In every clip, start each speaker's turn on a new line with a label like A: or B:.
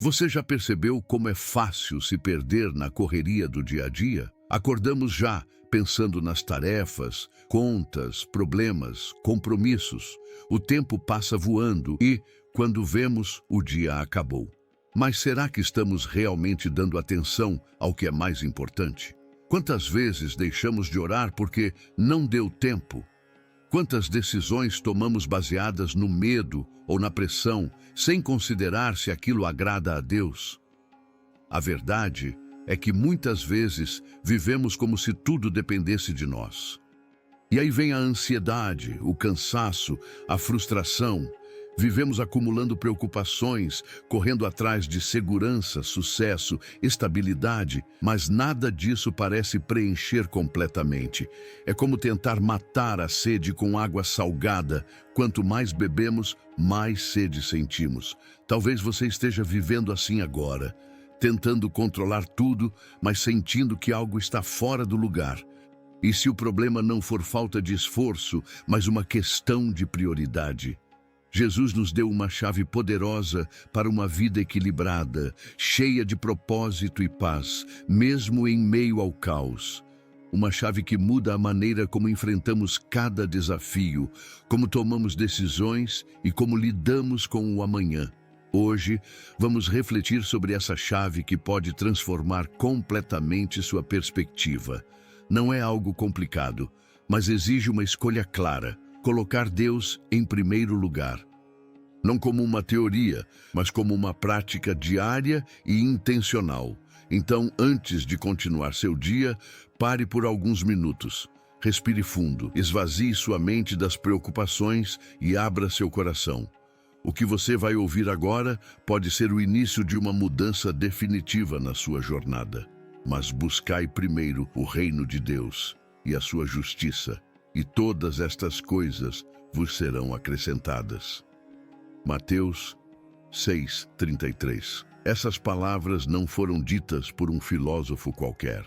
A: Você já percebeu como é fácil se perder na correria do dia a dia? Acordamos já pensando nas tarefas, contas, problemas, compromissos. O tempo passa voando e, quando vemos, o dia acabou. Mas será que estamos realmente dando atenção ao que é mais importante? Quantas vezes deixamos de orar porque não deu tempo? Quantas decisões tomamos baseadas no medo ou na pressão, sem considerar se aquilo agrada a Deus? A verdade é que muitas vezes vivemos como se tudo dependesse de nós. E aí vem a ansiedade, o cansaço, a frustração. Vivemos acumulando preocupações, correndo atrás de segurança, sucesso, estabilidade, mas nada disso parece preencher completamente. É como tentar matar a sede com água salgada. Quanto mais bebemos, mais sede sentimos. Talvez você esteja vivendo assim agora, tentando controlar tudo, mas sentindo que algo está fora do lugar. E se o problema não for falta de esforço, mas uma questão de prioridade? Jesus nos deu uma chave poderosa para uma vida equilibrada, cheia de propósito e paz, mesmo em meio ao caos. Uma chave que muda a maneira como enfrentamos cada desafio, como tomamos decisões e como lidamos com o amanhã. Hoje, vamos refletir sobre essa chave que pode transformar completamente sua perspectiva. Não é algo complicado, mas exige uma escolha clara. Colocar Deus em primeiro lugar. Não como uma teoria, mas como uma prática diária e intencional. Então, antes de continuar seu dia, pare por alguns minutos. Respire fundo, esvazie sua mente das preocupações e abra seu coração. O que você vai ouvir agora pode ser o início de uma mudança definitiva na sua jornada. Mas buscai primeiro o reino de Deus e a sua justiça, e todas estas coisas vos serão acrescentadas. Mateus 6:33. Essas palavras não foram ditas por um filósofo qualquer.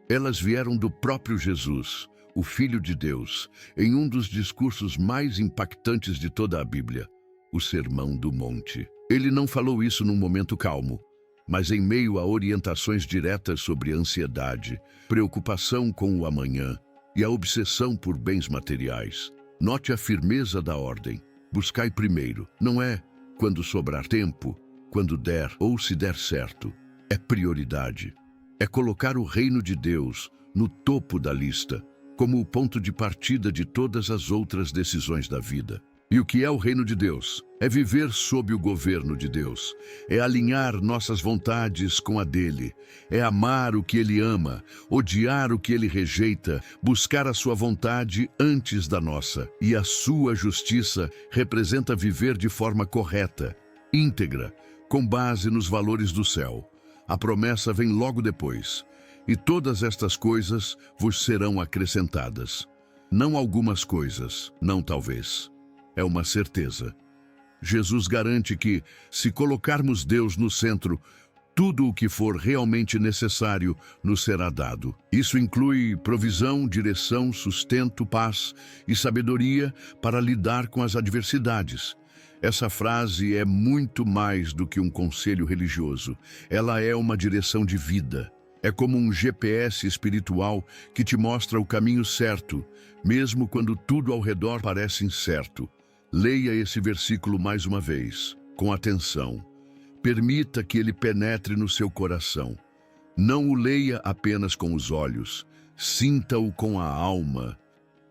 A: Elas vieram do próprio Jesus, o Filho de Deus, em um dos discursos mais impactantes de toda a Bíblia, o Sermão do Monte. Ele não falou isso num momento calmo, mas em meio a orientações diretas sobre ansiedade, preocupação com o amanhã, e a obsessão por bens materiais. Note a firmeza da ordem. Buscai primeiro. Não é quando sobrar tempo, quando der ou se der certo. É prioridade. É colocar o reino de Deus no topo da lista, como o ponto de partida de todas as outras decisões da vida. E o que é o reino de Deus? É viver sob o governo de Deus. É alinhar nossas vontades com a dele. É amar o que ele ama, odiar o que ele rejeita, buscar a sua vontade antes da nossa. E a sua justiça representa viver de forma correta, íntegra, com base nos valores do céu. A promessa vem logo depois. E todas estas coisas vos serão acrescentadas. Não algumas coisas, não talvez. É uma certeza. Jesus garante que, se colocarmos Deus no centro, tudo o que for realmente necessário nos será dado. Isso inclui provisão, direção, sustento, paz e sabedoria para lidar com as adversidades. Essa frase é muito mais do que um conselho religioso. Ela é uma direção de vida. É como um GPS espiritual que te mostra o caminho certo, mesmo quando tudo ao redor parece incerto. Leia esse versículo mais uma vez, com atenção. Permita que ele penetre no seu coração. Não o leia apenas com os olhos, sinta-o com a alma.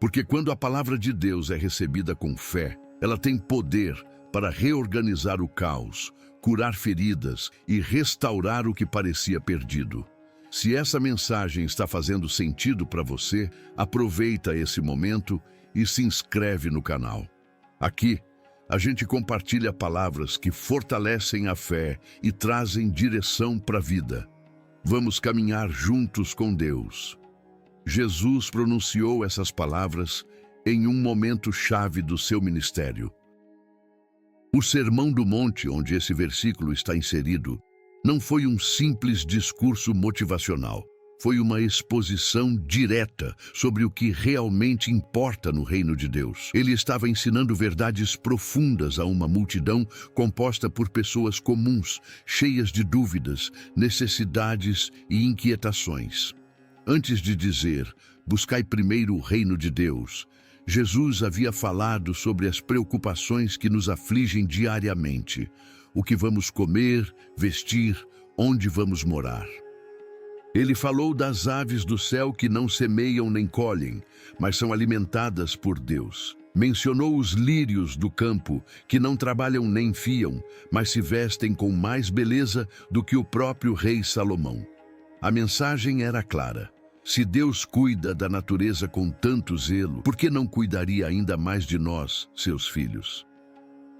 A: Porque quando a palavra de Deus é recebida com fé, ela tem poder para reorganizar o caos, curar feridas e restaurar o que parecia perdido. Se essa mensagem está fazendo sentido para você, aproveita esse momento e se inscreve no canal. Aqui, a gente compartilha palavras que fortalecem a fé e trazem direção para a vida. Vamos caminhar juntos com Deus. Jesus pronunciou essas palavras em um momento chave do seu ministério. O Sermão do Monte, onde esse versículo está inserido, não foi um simples discurso motivacional. Foi uma exposição direta sobre o que realmente importa no reino de Deus. Ele estava ensinando verdades profundas a uma multidão composta por pessoas comuns, cheias de dúvidas, necessidades e inquietações. Antes de dizer, buscai primeiro o reino de Deus, Jesus havia falado sobre as preocupações que nos afligem diariamente: o que vamos comer, vestir, onde vamos morar. Ele falou das aves do céu que não semeiam nem colhem, mas são alimentadas por Deus. Mencionou os lírios do campo, que não trabalham nem fiam, mas se vestem com mais beleza do que o próprio rei Salomão. A mensagem era clara: se Deus cuida da natureza com tanto zelo, por que não cuidaria ainda mais de nós, seus filhos?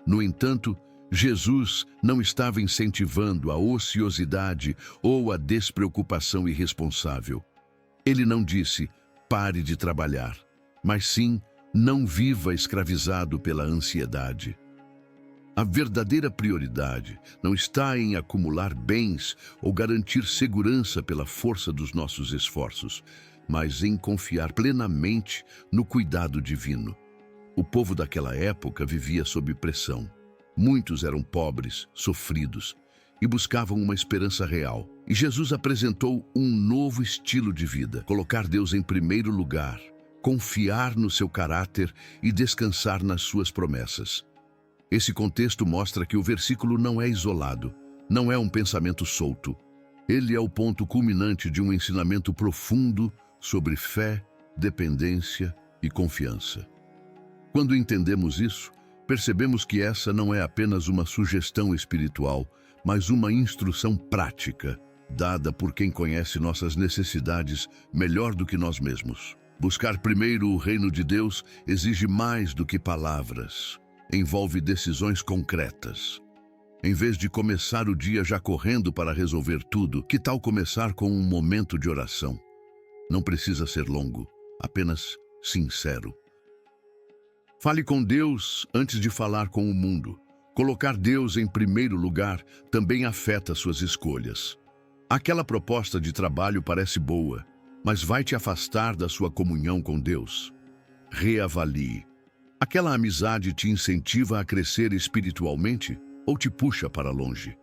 A: No entanto, Jesus não estava incentivando a ociosidade ou a despreocupação irresponsável. Ele não disse, pare de trabalhar, mas sim, não viva escravizado pela ansiedade. A verdadeira prioridade não está em acumular bens ou garantir segurança pela força dos nossos esforços, mas em confiar plenamente no cuidado divino. O povo daquela época vivia sob pressão. Muitos eram pobres, sofridos e buscavam uma esperança real. E Jesus apresentou um novo estilo de vida: colocar Deus em primeiro lugar, confiar no seu caráter e descansar nas suas promessas. Esse contexto mostra que o versículo não é isolado, não é um pensamento solto. Ele é o ponto culminante de um ensinamento profundo sobre fé, dependência e confiança. Quando entendemos isso, percebemos que essa não é apenas uma sugestão espiritual, mas uma instrução prática, dada por quem conhece nossas necessidades melhor do que nós mesmos. Buscar primeiro o reino de Deus exige mais do que palavras. Envolve decisões concretas. Em vez de começar o dia já correndo para resolver tudo, que tal começar com um momento de oração? Não precisa ser longo, apenas sincero. Fale com Deus antes de falar com o mundo. Colocar Deus em primeiro lugar também afeta suas escolhas. Aquela proposta de trabalho parece boa, mas vai te afastar da sua comunhão com Deus. Reavalie. Aquela amizade te incentiva a crescer espiritualmente ou te puxa para longe?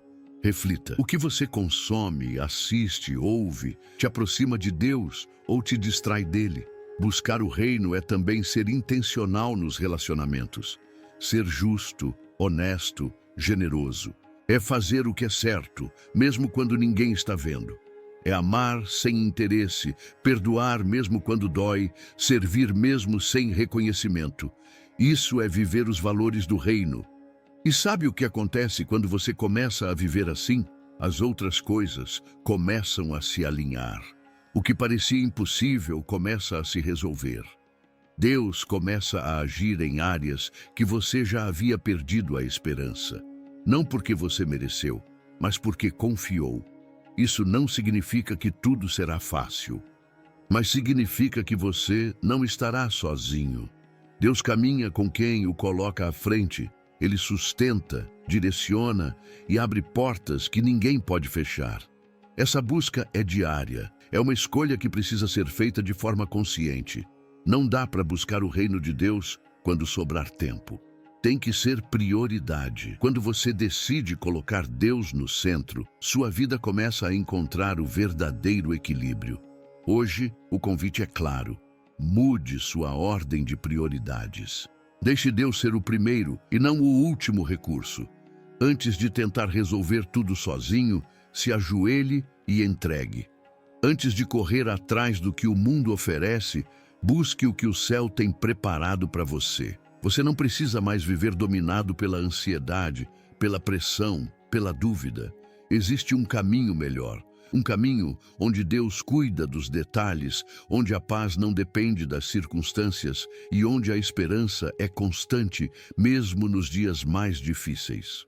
A: Reflita. O que você consome, assiste, ouve, te aproxima de Deus ou te distrai dele? Buscar o reino é também ser intencional nos relacionamentos. Ser justo, honesto, generoso. É fazer o que é certo, mesmo quando ninguém está vendo. É amar sem interesse, perdoar mesmo quando dói, servir mesmo sem reconhecimento. Isso é viver os valores do reino. E sabe o que acontece quando você começa a viver assim? As outras coisas começam a se alinhar. O que parecia impossível começa a se resolver. Deus começa a agir em áreas que você já havia perdido a esperança. Não porque você mereceu, mas porque confiou. Isso não significa que tudo será fácil, mas significa que você não estará sozinho. Deus caminha com quem o coloca à frente. Ele sustenta, direciona e abre portas que ninguém pode fechar. Essa busca é diária. É uma escolha que precisa ser feita de forma consciente. Não dá para buscar o reino de Deus quando sobrar tempo. Tem que ser prioridade. Quando você decide colocar Deus no centro, sua vida começa a encontrar o verdadeiro equilíbrio. Hoje, o convite é claro. Mude sua ordem de prioridades. Deixe Deus ser o primeiro e não o último recurso. Antes de tentar resolver tudo sozinho, se ajoelhe e entregue. Antes de correr atrás do que o mundo oferece, busque o que o céu tem preparado para você. Você não precisa mais viver dominado pela ansiedade, pela pressão, pela dúvida. Existe um caminho melhor. Um caminho onde Deus cuida dos detalhes, onde a paz não depende das circunstâncias e onde a esperança é constante, mesmo nos dias mais difíceis.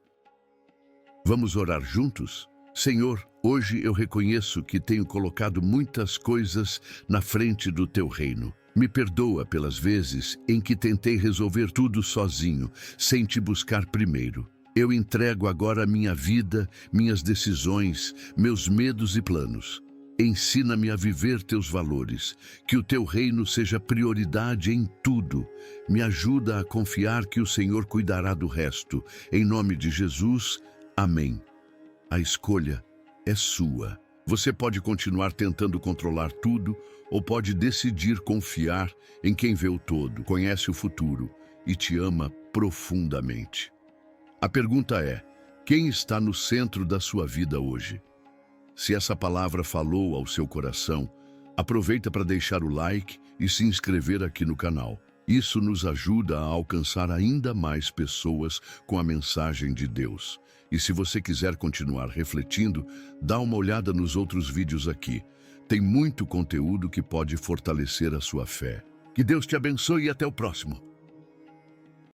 A: Vamos orar juntos? Senhor, hoje eu reconheço que tenho colocado muitas coisas na frente do Teu reino. Me perdoa pelas vezes em que tentei resolver tudo sozinho, sem Te buscar primeiro. Eu entrego agora minha vida, minhas decisões, meus medos e planos. Ensina-me a viver teus valores, que o teu reino seja prioridade em tudo. Me ajuda a confiar que o Senhor cuidará do resto. Em nome de Jesus, amém. A escolha é sua. Você pode continuar tentando controlar tudo ou pode decidir confiar em quem vê o todo, conhece o futuro e te ama profundamente. A pergunta é: quem está no centro da sua vida hoje? Se essa palavra falou ao seu coração, aproveita para deixar o like e se inscrever aqui no canal. Isso nos ajuda a alcançar ainda mais pessoas com a mensagem de Deus. E se você quiser continuar refletindo, dá uma olhada nos outros vídeos aqui. Tem muito conteúdo que pode fortalecer a sua fé. Que Deus te abençoe e até o próximo.